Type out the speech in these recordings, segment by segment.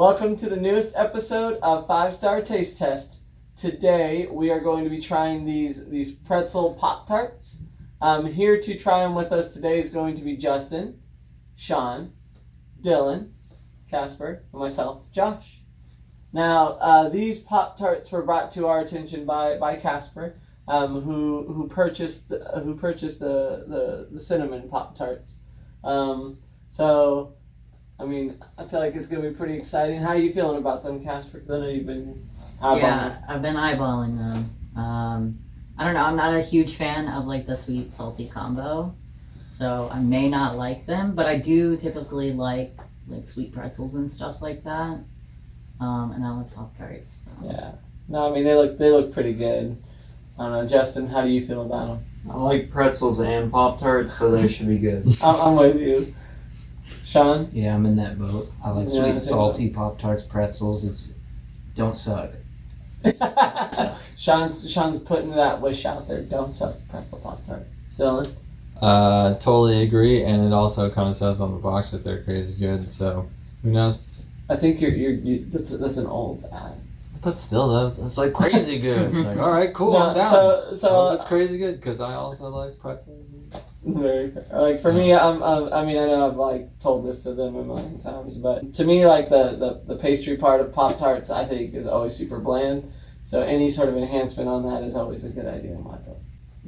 Welcome to the newest episode of 5-Star Taste Test. Today we are going to be trying these pretzel Pop Tarts. Here to try them with us today is going to be Justin, Sean, Dylan, Casper, and myself, Josh. Now, these Pop Tarts were brought to our attention by Casper, who purchased the cinnamon Pop Tarts. I mean, I feel like it's gonna be pretty exciting. How are you feeling about them, Casper? Because I know you've been eyeballing them. I've been eyeballing them. I don't know. I'm not a huge fan of like the sweet salty combo, so I may not like them. But I do typically like sweet pretzels and stuff like that. And I love Pop Tarts. So. Yeah. No, I mean they look pretty good. I don't know, Justin. How do you feel about them? I like pretzels and Pop Tarts, so they should be good. I'm with you. Sean? Yeah, I'm in that boat. I like sweet, salty Pop Tarts Pretzels. Don't suck. Sean's putting that wish out there. Don't suck pretzel Pop Tarts. Dylan? Totally agree, and it also kind of says on the box that they're crazy good. So who knows? I think that's an old ad. But still, though, it's like crazy good. It's like, all right, cool, I'm down. So it's crazy good because I also like pretzels. Very fair. Like for me, I mean, I know I've like told this to them a million times, but to me, like the pastry part of Pop Tarts, I think is always super bland. So any sort of enhancement on that is always a good idea in my book.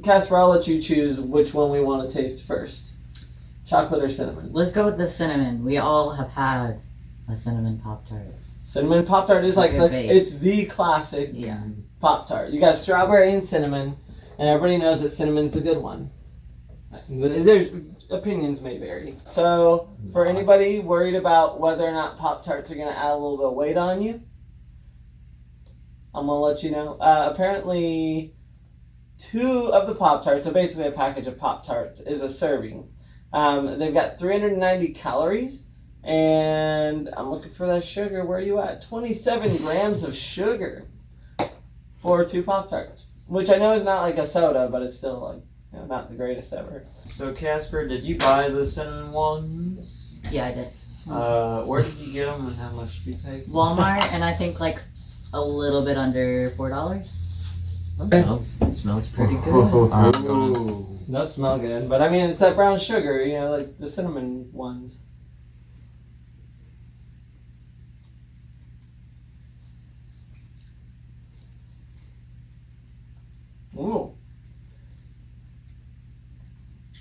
Casper, I'll let you choose which one we want to taste first, chocolate or cinnamon. Let's go with the cinnamon. We all have had a cinnamon Pop Tart. Cinnamon Pop Tart is like it's the classic Pop Tart. You got strawberry and cinnamon, and everybody knows that cinnamon's the good one. There's opinions may vary. So for anybody worried about whether or not Pop Tarts are going to add a little bit of weight on you, I'm going to let you know. Apparently 2 of the Pop Tarts, so basically a package of Pop Tarts, is a serving. They've got 390 calories, and I'm looking for that sugar. Where are you at? 27 grams of sugar for 2 Pop Tarts, which I know is not like a soda, but it's still like, not the greatest ever. So Casper, did you buy the cinnamon ones? Yeah, I did. Where did you get them and how much did you pay? Walmart, and I think like a little bit under $4. It smells pretty good. Ooh, those smell good, but I mean it's that brown sugar, like the cinnamon ones.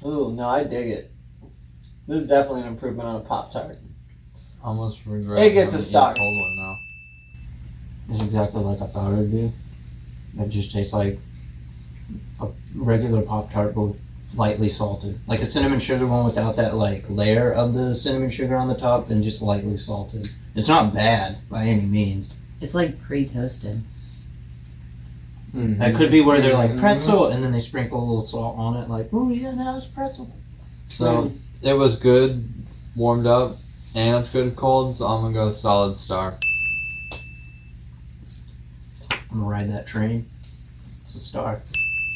Ooh, no, I dig it. This is definitely an improvement on a Pop Tart. Almost regret. It gets a star. Cold one now. It's exactly like I thought it would be. It just tastes like a regular Pop Tart, but lightly salted. Like a cinnamon sugar one without that like layer of the cinnamon sugar on the top, then just lightly salted. It's not bad by any means. It's like pre-toasted. Mm-hmm. That could be where they're like pretzel, and then they sprinkle a little salt on it, like, oh yeah, that was pretzel. So it was good, warmed up, and it's good cold. So I'm gonna go solid star. I'm gonna ride that train. It's a star.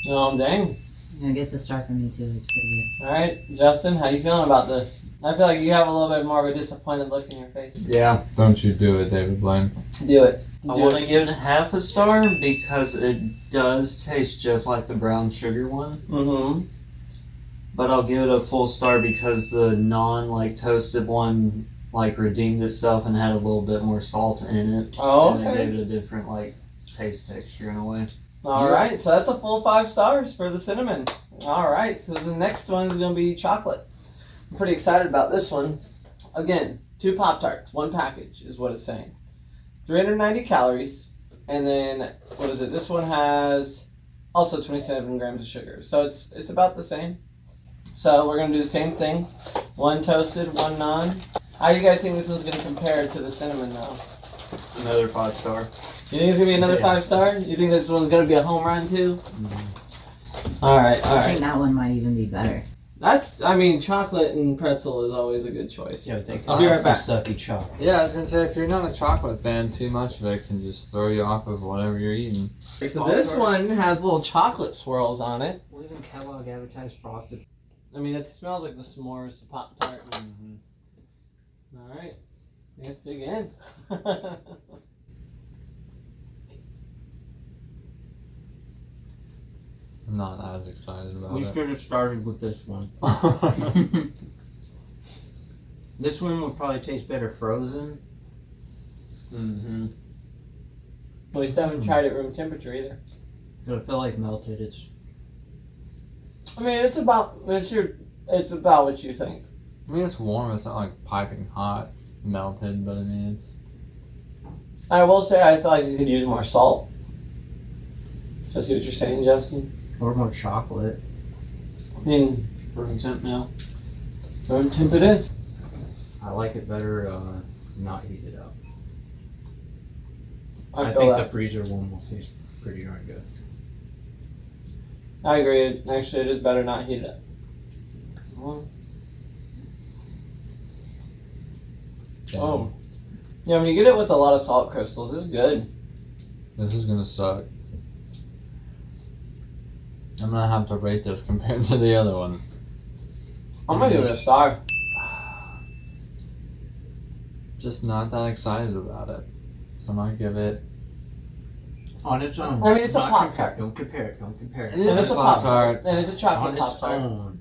Dang. Yeah, it gets a star from me too. It's pretty All right, Justin, how you feeling about this? I feel like you have a little bit more of a disappointed look in your face. Yeah. Don't you do it, David Blaine. Do it. I want to give it half a star because it does taste just like the brown sugar one. Mm-hmm. But I'll give it a full star because the toasted one redeemed itself and had a little bit more salt in it. Oh, okay. And it gave it a different taste texture in a way. All right, so that's a full 5 stars for the cinnamon. All right, so the next one is going to be chocolate. I'm pretty excited about this one. Again, 2 Pop Tarts, 1 package is what it's saying. 390 calories, and then, what is it? This one has also 27 grams of sugar. So it's about the same. So we're going to do the same thing. 1 toasted, 1 non. How do you guys think this one's going to compare to the cinnamon, though? Another 5 star. You think it's going to be another 5 star? You think this one's going to be a home run, too? Mm-hmm. All right. I think that one might even be better. Chocolate and pretzel is always a good choice. Yeah, I think I'll be right back. Sucky chocolate. Yeah, I was gonna say if you're not a chocolate fan, too much of it can just throw you off of whatever you're eating. So this one has little chocolate swirls on it. Well, even Kellogg advertised frosted. I mean, it smells like the s'mores Pop Tart. Mm-hmm. All right. Let's dig in. I'm not as excited about We it. should have started with this one. This one would probably taste better frozen. Mm-hmm. We still haven't tried it room temperature either. But I feel like melted. It's I mean, it's about what you think. I mean, it's warm. It's not like piping hot, melted, but I mean, it's. I will say I feel like you could use more salt. I see what you're saying, Justin. or more chocolate. I mean, Room temp now. room temp it is. I like it better not heated up. I feel think that. the freezer one will taste pretty darn good. I agree. Actually, it is better not heated up. Well, oh. Yeah, when you get it with a lot of salt crystals, it's good. This is gonna suck. I'm gonna have to rate this compared to the other one. I'm gonna give it a star. Just not that excited about it. So I might give it. On its own. I mean, it's a Not Pop-Tart. Don't compare it. Don't compare it. It is And it's a a Pop-Tart. And it's a On chocolate its Pop Tart. own.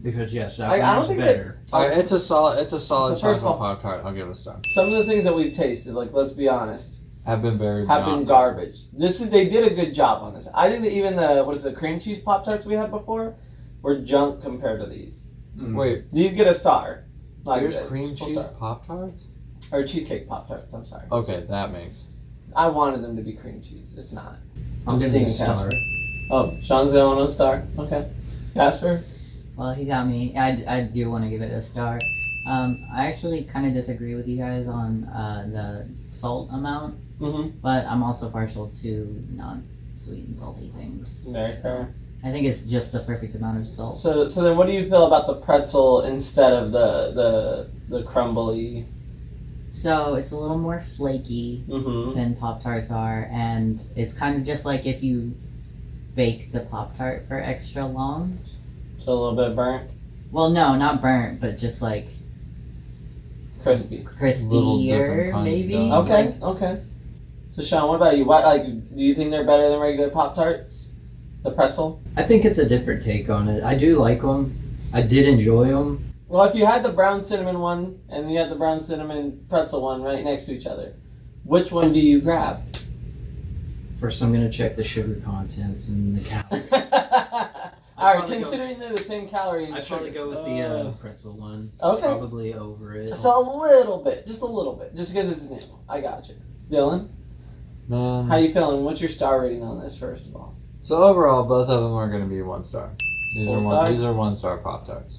Because yes, that I don't one's think better. Alright, it's a solid So first of all- chocolate Pop Tart. I'll give it a star. Some of the things that we've tasted, like let's be honest, Have been very have been not- garbage. They did a good job on this. I think that even the cream cheese Pop Tarts we had before were junk compared to these. Wait, These get a star. Like there's a cream full cheese star. Pop Tarts? Or cheesecake Pop Tarts. I'm sorry. Okay, that makes. I wanted them to be cream cheese. It's not. I'm giving it a Stinging star. Casper. Oh, Sean's going a star. Okay. Casper? Well, he got me. I do want to give it a star. I actually kind of disagree with you guys on the salt amount, Mm-hmm. but I'm also partial to non-sweet and salty things. Very fair. I think it's just the perfect amount of salt. So then what do you feel about the pretzel instead of the crumbly? So it's a little more flaky Mm-hmm. than Pop Tarts are, and it's kind of just like if you baked a Pop Tart for extra long. So a little bit burnt, Well, no, not burnt, but just like crispy. Little different crispier, kind of maybe. dough. Okay, Like, okay. So Sean, what about you? Do you think they're better than regular Pop Tarts? The pretzel? I think it's a different take on it. I do like them. I did enjoy them. Well, if you had the brown cinnamon one and you had the brown cinnamon pretzel one right next to each other, which one do you grab? First, I'm gonna check the sugar contents and the calories. All right, probably considering they're the same calorie and I'd probably sugar. go with the pretzel one. Okay. Probably over it. So a little bit, just because it's new. I got you. Dylan, Man. how you feeling? What's your star rating on this, first of all? So overall, both of them are going to be 1 star. These Full are star? These are 1 star Pop Tarts.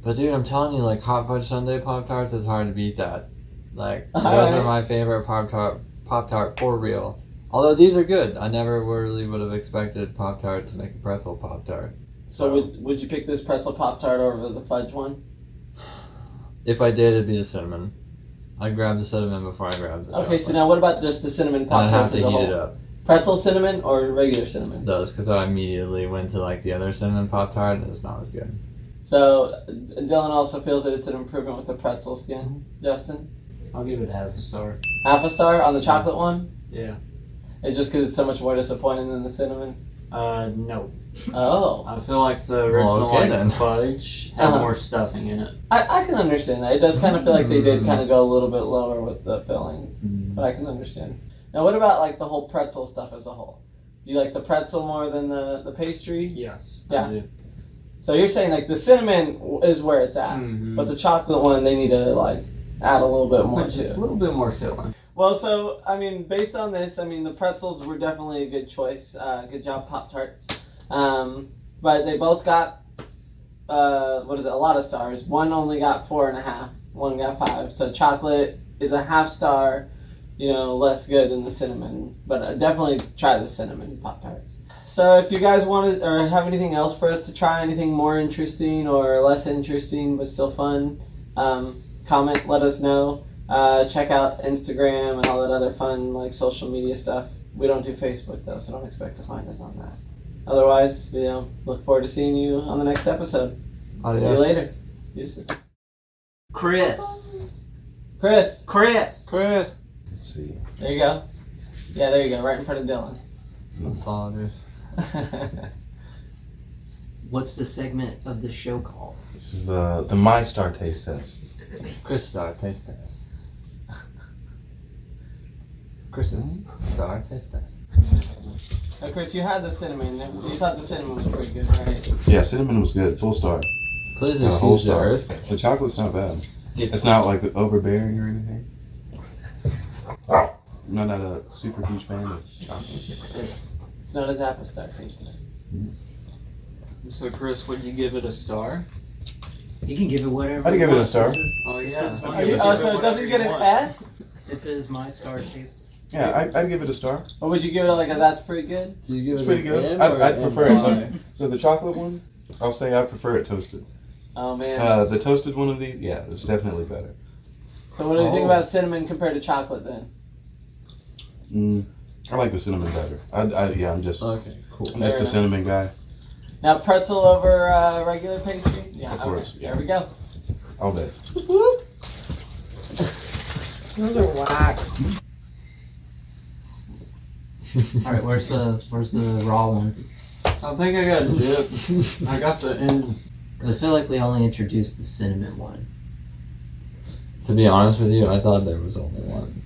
But dude, I'm telling you, like hot fudge sundae Pop Tarts, it's hard to beat that. Like those are my favorite Pop Tart for real. Although these are good, I never really would have expected Pop Tart to make a pretzel Pop Tart. So would you pick this pretzel Pop Tart over the fudge one? If I did, it'd be the cinnamon. I'd grab the cinnamon before I grab the Okay, chocolate. so now what about just the cinnamon And Pop I'd have Tarts to as a heat it whole? up. Pretzel cinnamon or regular cinnamon? Those, because I immediately went to like the other cinnamon Pop Tart, and it's not as good. So Dylan also feels that it's an improvement with the pretzel skin. Justin, I'll give it half a star. half a star on the chocolate one. Yeah. It's just because it's so much more disappointing than the cinnamon. No. Oh, I feel like the original okay then. fudge had Uh-huh. more stuffing in it. I can understand that. It does kind of feel like they did kind of go a little bit lower with the filling, but I can understand. Now, what about like the whole pretzel stuff as a whole? Do you like the pretzel more than the pastry? Yes. Yeah. I do. So you're saying like the cinnamon is where it's at, Mhm. but the chocolate one they need to like add a little bit more Just a to. little bit more filling. Well, so I mean, based on this, I mean the pretzels were definitely a good choice. Good job, Pop Tarts. But they both got a lot of stars. One only got 4.5. One got 5. So chocolate is a half star. Less good than the cinnamon, but definitely try the cinnamon Pop Tarts. So if you guys wanted or have anything else for us to try, anything more interesting or less interesting but still fun, comment, let us know. Check out Instagram and all that other fun like social media stuff. We don't do Facebook though, so don't expect to find us on that. Otherwise, look forward to seeing you on the next episode. See you Adios. later. Deuces. Chris. Chris. Chris. Chris. Let's see. There you go. Yeah, there you go. Right in front of Dylan. That's all, dude. What's the segment of the show called? This is the My Star Taste Test. Chris Star Taste Test. Chris's Star Taste Test. Now, Chris, you had the cinnamon. You thought the cinnamon was pretty good, right? Yeah, cinnamon was good. Full star. Please Got a whole excuse the star. earth. The chocolate's not bad. It's not like overbearing or anything. I'm not a super huge fan of chocolate. It's not as Apple Star taste test. So Chris, would you give it a star? You can give it whatever. I'd give it a star. Oh yeah. Are you, oh, so it doesn't get an F? It says my star taste. Yeah, I'd give it a star. Or would you give it like a that's pretty good? Do you give It's it pretty an good. M or I'd an prefer it MY? toasted. So the chocolate one, I'll say I prefer it toasted. Oh man. The toasted one of these, yeah, it's definitely better. So what do you think Oh. about cinnamon compared to chocolate then? I like the cinnamon better. I'm just Okay, cool. I'm just Fair a enough. cinnamon guy. Now pretzel over regular pastry? Yeah, Of course, okay. yeah. There we go. All day. Those are whack. All right, where's the raw one? I think I got jip. I got the end. Because I feel like we only introduced the cinnamon one. To be honest with you, I thought there was only one.